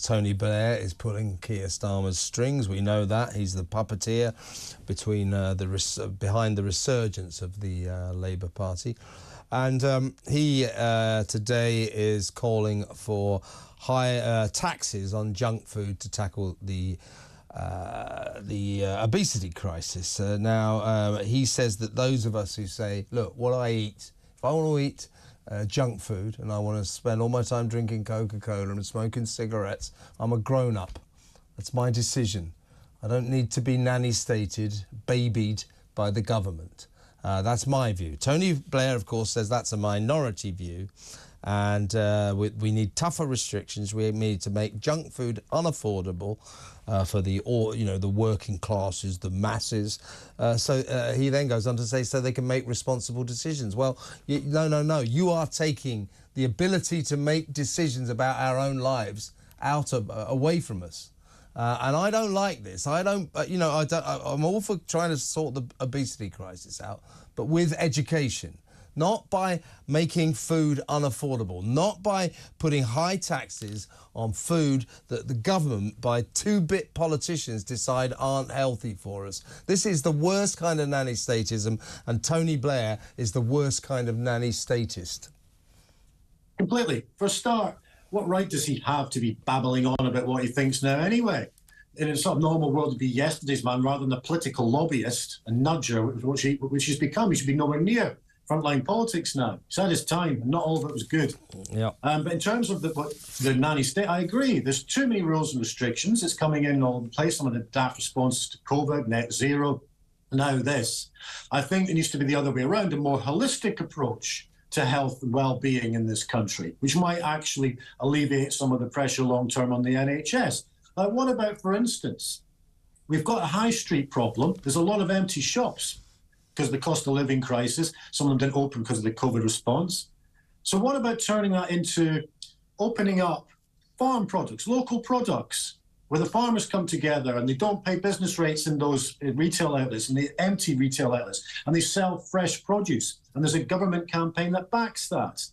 Tony Blair is pulling Keir Starmer's strings. We know that. He's the puppeteer behind the resurgence of the Labour Party. And he today is calling for high taxes on junk food to tackle the obesity crisis. Now, he says that those of us who say, look, what I eat, if I want to eat junk food and I want to spend all my time drinking Coca-Cola and smoking cigarettes, I'm a grown-up. That's my decision. I don't need to be nanny-stated, babied by the government. That's my view. Tony Blair, of course, says that's a minority view, and we need tougher restrictions. We need to make junk food unaffordable for the working classes, the masses. So he then goes on to say, so they can make responsible decisions. Well, no. You are taking the ability to make decisions about our own lives away from us. And I don't like this. I'm all for trying to sort the obesity crisis out, but with education. Not by making food unaffordable, not by putting high taxes on food that the government, by two-bit politicians, decide aren't healthy for us. This is the worst kind of nanny-statism, and Tony Blair is the worst kind of nanny-statist. Completely. For a start, what right does he have to be babbling on about what he thinks now anyway? In a sort of normal world, to be yesterday's man rather than a political lobbyist and nudger, which he's become. He should be nowhere near frontline politics now. He's had his time, and not all of it was good. Yeah. But in terms of the nanny state, I agree. There's too many rules and restrictions. It's coming in all over the place. Some of the daft responses to COVID, net zero, now this. I think there needs to be the other way around, a more holistic approach to health and well-being in this country, which might actually alleviate some of the pressure long-term on the NHS. What about, for instance, we've got a high street problem. There's a lot of empty shops because of the cost of living crisis. Some of them didn't open because of the COVID response. So what about turning that into opening up farm products, local products, where the farmers come together and they don't pay business rates in those retail outlets and the empty retail outlets, and they sell fresh produce. And there's a government campaign that backs that.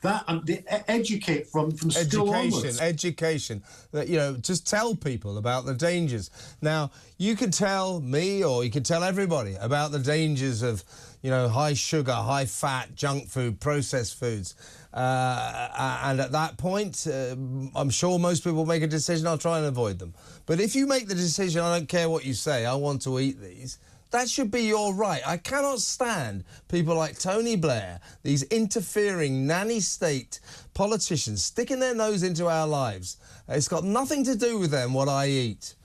That and they educate from school onwards. Education. That, just tell people about the dangers. Now, you can tell me, or you can tell everybody about the dangers of, high sugar, high fat, junk food, processed foods. And at that point, I'm sure most people make a decision, I'll try and avoid them. But if you make the decision, I don't care what you say, I want to eat these, that should be your right. I cannot stand people like Tony Blair, these interfering nanny state politicians sticking their nose into our lives. It's got nothing to do with them, what I eat.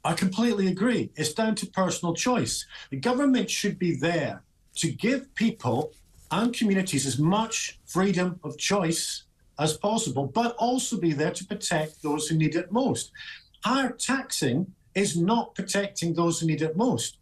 I completely agree. It's down to personal choice. The government should be there to give people and communities as much freedom of choice as possible, but also be there to protect those who need it most. Higher taxing is not protecting those who need it most.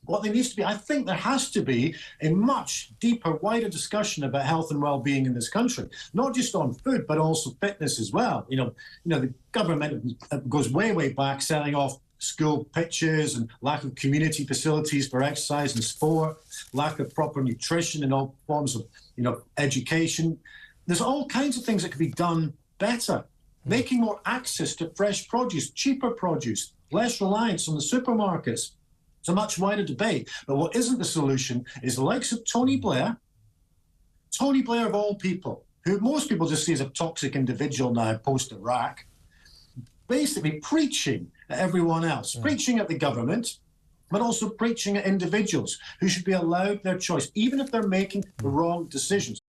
What there needs to be, I think there has to be a much deeper, wider discussion about health and well-being in this country, not just on food, but also fitness as well. The government goes way, way back, selling off school pitches and lack of community facilities for exercise and sport, lack of proper nutrition and all forms of, education. There's all kinds of things that could be done better. Making more access to fresh produce, cheaper produce, less reliance on the supermarkets. It's a much wider debate. But what isn't the solution is the likes of Tony Blair of all people, who most people just see as a toxic individual now post-Iraq, basically preaching at everyone else, preaching at the government, but also preaching at individuals who should be allowed their choice, even if they're making the wrong decisions.